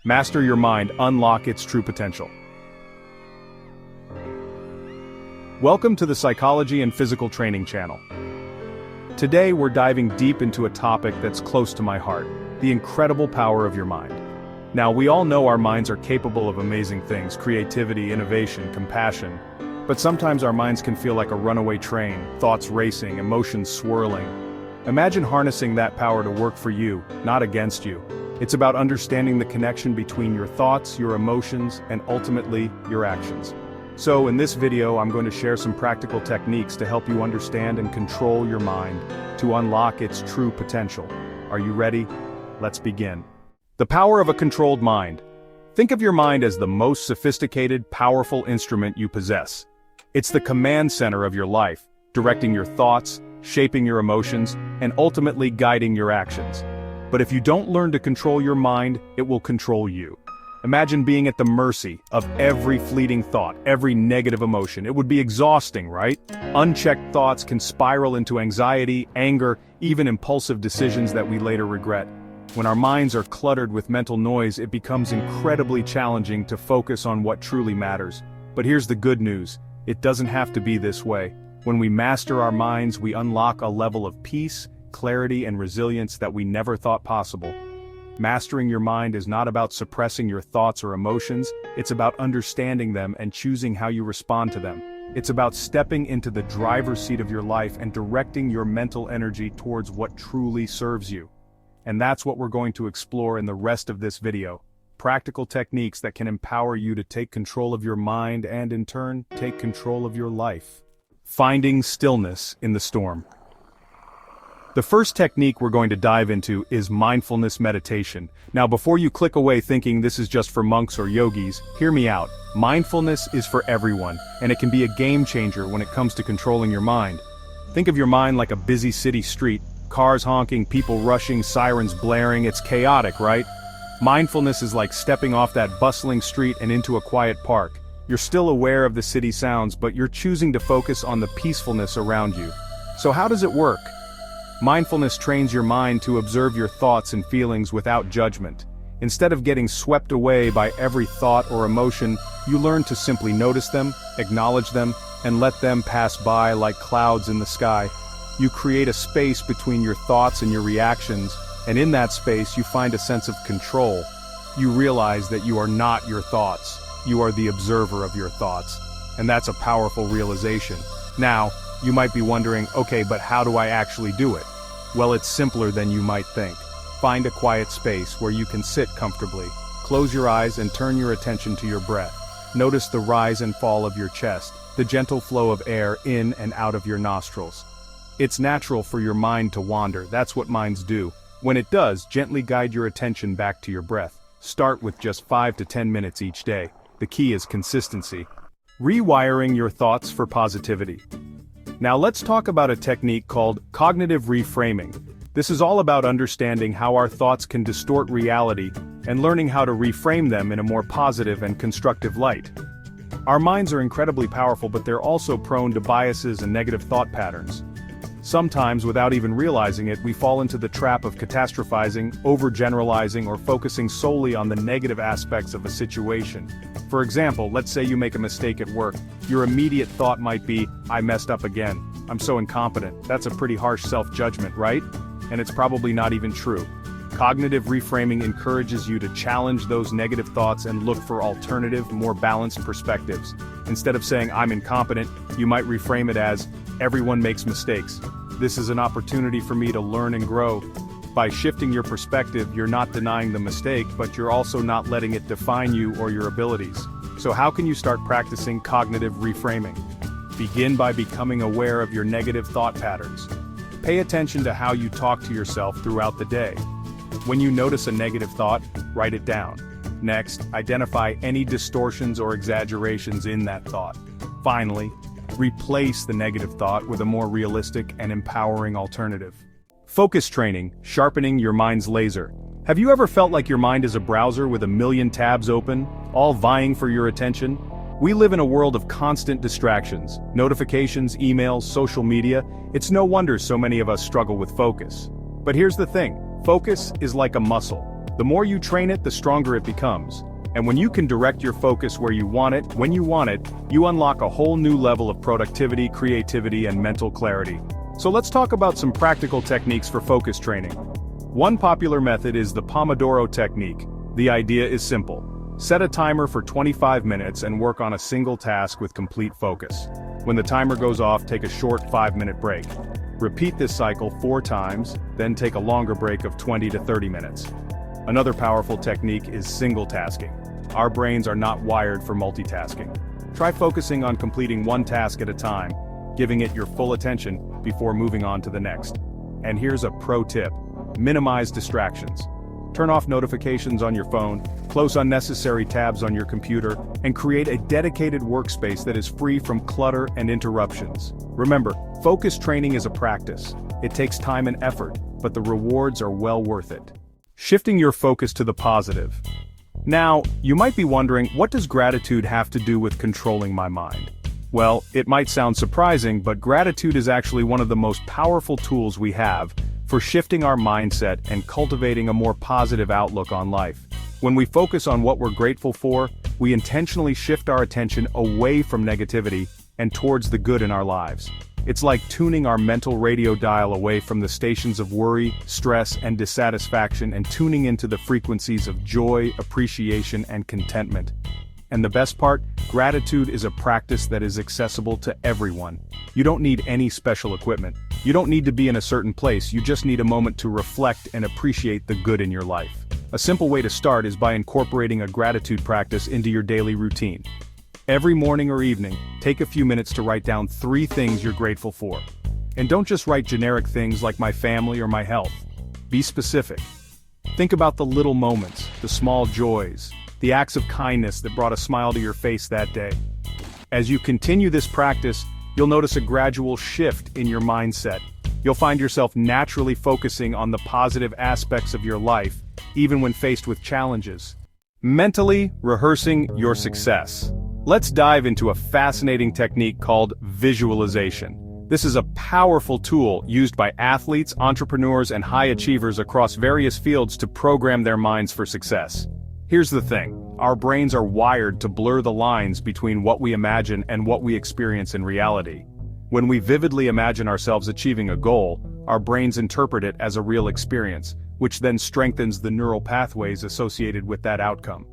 Master your mind, unlock its true potential. Welcome to the Psychology and Physical Training channel. Today we're diving deep into a topic that's close to my heart, the incredible power of your mind. Now, we all know our minds are capable of amazing things: creativity, innovation, compassion. But sometimes our minds can feel like a runaway train, thoughts racing, emotions swirling. Imagine harnessing that power to work for you, not against you. It's about understanding the connection between your thoughts, your emotions, and ultimately, your actions. So in this video, I'm going to share some practical techniques to help you understand and control your mind, to unlock its true potential. Are you ready? Let's begin. The power of a controlled mind. Think of your mind as the most sophisticated, powerful instrument you possess. It's the command center of your life, directing your thoughts, shaping your emotions, and ultimately guiding your actions. But if you don't learn to control your mind, it will control you. Imagine being at the mercy of every fleeting thought, every negative emotion. It would be exhausting, right? Unchecked thoughts can spiral into anxiety, anger, even impulsive decisions that we later regret. When our minds are cluttered with mental noise, it becomes incredibly challenging to focus on what truly matters. But here's the good news: it doesn't have to be this way. When we master our minds, we unlock a level of peace, clarity, and resilience that we never thought possible. Mastering your mind is not about suppressing your thoughts or emotions, it's about understanding them and choosing how you respond to them. It's about stepping into the driver's seat of your life and directing your mental energy towards what truly serves you. And that's what we're going to explore in the rest of this video. Practical techniques that can empower you to take control of your mind and, in turn, take control of your life. Finding stillness in the storm. The first technique we're going to dive into is mindfulness meditation. Now, before you click away thinking this is just for monks or yogis, hear me out. Mindfulness is for everyone, and it can be a game changer when it comes to controlling your mind. Think of your mind like a busy city street, cars honking, people rushing, sirens blaring. It's chaotic, right? Mindfulness is like stepping off that bustling street and into a quiet park. You're still aware of the city sounds, but you're choosing to focus on the peacefulness around you. So how does it work? Mindfulness trains your mind to observe your thoughts and feelings without judgment. Instead of getting swept away by every thought or emotion, you learn to simply notice them, acknowledge them, and let them pass by like clouds in the sky. You create a space between your thoughts and your reactions, and in that space you find a sense of control. You realize that you are not your thoughts, you are the observer of your thoughts. And that's a powerful realization. Now, you might be wondering, okay, but how do I actually do it? Well, it's simpler than you might think. Find a quiet space where you can sit comfortably. Close your eyes and turn your attention to your breath. Notice the rise and fall of your chest, the gentle flow of air in and out of your nostrils. It's natural for your mind to wander, that's what minds do. When it does, gently guide your attention back to your breath. Start with just 5 to 10 minutes each day. The key is consistency. Rewiring your thoughts for positivity. Now let's talk about a technique called cognitive reframing. This is all about understanding how our thoughts can distort reality and learning how to reframe them in a more positive and constructive light. Our minds are incredibly powerful, but they're also prone to biases and negative thought patterns. Sometimes, without even realizing it, we fall into the trap of catastrophizing, overgeneralizing, or focusing solely on the negative aspects of a situation. For example, let's say you make a mistake at work. Your immediate thought might be, I messed up again. I'm so incompetent. That's a pretty harsh self-judgment, right? And it's probably not even true. Cognitive reframing encourages you to challenge those negative thoughts and look for alternative, more balanced perspectives. Instead of saying, I'm incompetent, you might reframe it as, everyone makes mistakes. This is an opportunity for me to learn and grow. By shifting your perspective, you're not denying the mistake, but you're also not letting it define you or your abilities. So how can you start practicing cognitive reframing? Begin by becoming aware of your negative thought patterns. Pay attention to how you talk to yourself throughout the day. When you notice a negative thought, write it down. Next, identify any distortions or exaggerations in that thought. Finally, replace the negative thought with a more realistic and empowering alternative. Focus training, sharpening your mind's laser. Have you ever felt like your mind is a browser with a million tabs open, all vying for your attention? We live in a world of constant distractions, notifications, emails, social media. It's no wonder so many of us struggle with focus. But here's the thing, focus is like a muscle. The more you train it, the stronger it becomes. And when you can direct your focus where you want it, when you want it, you unlock a whole new level of productivity, creativity, and mental clarity. So let's talk about some practical techniques for focus training. One popular method is the Pomodoro technique. The idea is simple. Set a timer for 25 minutes and work on a single task with complete focus. When the timer goes off, take a short 5-minute break. Repeat this cycle 4 times, then take a longer break of 20 to 30 minutes. Another powerful technique is single tasking. Our brains are not wired for multitasking. Try focusing on completing one task at a time, giving it your full attention before moving on to the next. And here's a pro tip: minimize distractions. Turn off notifications on your phone, close unnecessary tabs on your computer, and create a dedicated workspace that is free from clutter and interruptions. Remember, focus training is a practice. It takes time and effort, but the rewards are well worth it. Shifting your focus to the positive. Now, you might be wondering, what does gratitude have to do with controlling my mind? Well, it might sound surprising, but gratitude is actually one of the most powerful tools we have for shifting our mindset and cultivating a more positive outlook on life. When we focus on what we're grateful for, we intentionally shift our attention away from negativity and towards the good in our lives. It's like tuning our mental radio dial away from the stations of worry, stress, and dissatisfaction and tuning into the frequencies of joy, appreciation, and contentment. And the best part, gratitude is a practice that is accessible to everyone. You don't need any special equipment. You don't need to be in a certain place, you just need a moment to reflect and appreciate the good in your life. A simple way to start is by incorporating a gratitude practice into your daily routine. Every morning or evening, take a few minutes to write down 3 things you're grateful for. And don't just write generic things like my family or my health. Be specific. Think about the little moments, the small joys, the acts of kindness that brought a smile to your face that day. As you continue this practice, you'll notice a gradual shift in your mindset. You'll find yourself naturally focusing on the positive aspects of your life, even when faced with challenges. Mentally rehearsing your success. Let's dive into a fascinating technique called visualization. This is a powerful tool used by athletes, entrepreneurs, and high achievers across various fields to program their minds for success. Here's the thing, our brains are wired to blur the lines between what we imagine and what we experience in reality. When we vividly imagine ourselves achieving a goal, our brains interpret it as a real experience, which then strengthens the neural pathways associated with that outcome.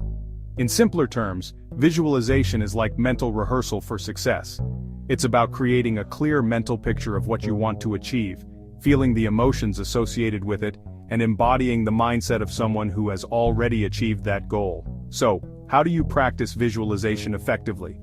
In simpler terms, visualization is like mental rehearsal for success. It's about creating a clear mental picture of what you want to achieve, feeling the emotions associated with it, and embodying the mindset of someone who has already achieved that goal. So, how do you practice visualization effectively?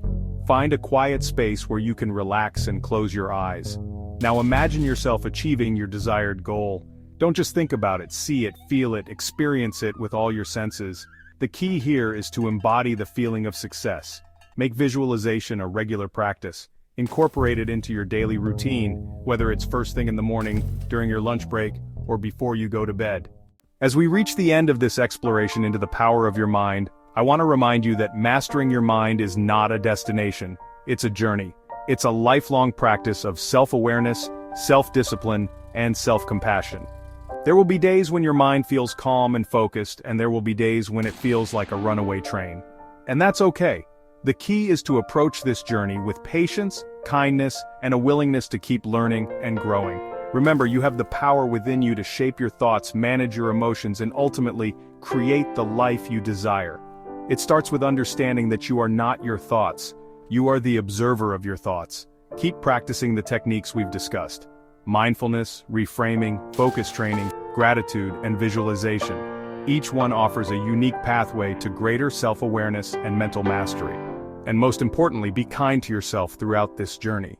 Find a quiet space where you can relax and close your eyes. Now imagine yourself achieving your desired goal. Don't just think about it, see it, feel it, experience it with all your senses. The key here is to embody the feeling of success. Make visualization a regular practice. Incorporate it into your daily routine, whether it's first thing in the morning, during your lunch break, or before you go to bed. As we reach the end of this exploration into the power of your mind, I want to remind you that mastering your mind is not a destination, it's a journey. It's a lifelong practice of self-awareness, self-discipline, and self-compassion. There will be days when your mind feels calm and focused, and there will be days when it feels like a runaway train. And that's okay. The key is to approach this journey with patience, kindness, and a willingness to keep learning and growing. Remember, you have the power within you to shape your thoughts, manage your emotions, and ultimately, create the life you desire. It starts with understanding that you are not your thoughts. You are the observer of your thoughts. Keep practicing the techniques we've discussed. Mindfulness, reframing, focus training, gratitude, and visualization. Each one offers a unique pathway to greater self-awareness and mental mastery. And most importantly, be kind to yourself throughout this journey.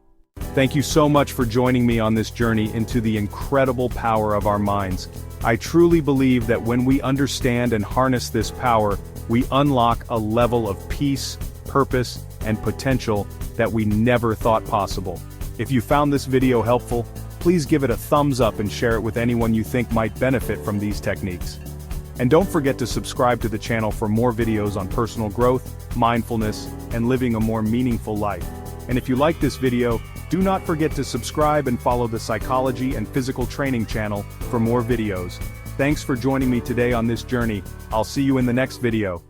Thank you so much for joining me on this journey into the incredible power of our minds. I truly believe that when we understand and harness this power, we unlock a level of peace, purpose, and potential that we never thought possible. If you found this video helpful, please give it a thumbs up and share it with anyone you think might benefit from these techniques. And don't forget to subscribe to the channel for more videos on personal growth, mindfulness, and living a more meaningful life. And if you like this video, do not forget to subscribe and follow the Psychology and Physical Training channel for more videos. Thanks for joining me today on this journey. I'll see you in the next video.